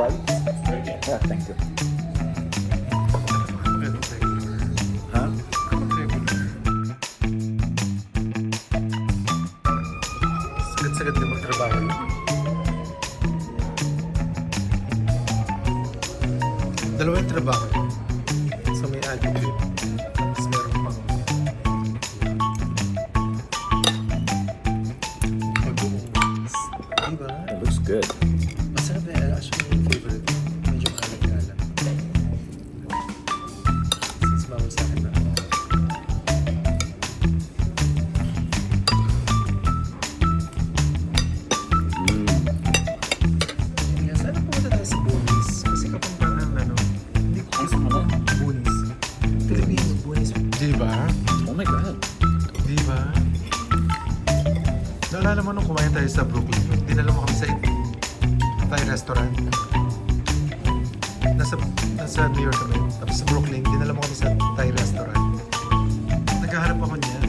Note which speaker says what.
Speaker 1: fries? Yeah, thank you. Huh?
Speaker 2: Sagad-sagad din magtrabaho. Dalawang trabaho. So may advocate. Tapos meron pang pag-uungs. Diba?
Speaker 1: It looks good.
Speaker 2: Masarap na. Actually, yung favorite. Medyo kalat-kalat. Since bawal sa akin na. Kaya sana pumunta tayo sa Bunis. Kasi kapunta ng ano. Hindi ko kasi Bunis. Filipino Bunis. Diba?
Speaker 1: Oh my God.
Speaker 2: Diba? Naalala mo nung kumain tayo sa Brooklyn? Dinala mo kami sa Thai restaurant. Nasa New York kami. Tapos sa Brooklyn, dinala mo kami sa Thai restaurant. Naghahanap ako niya.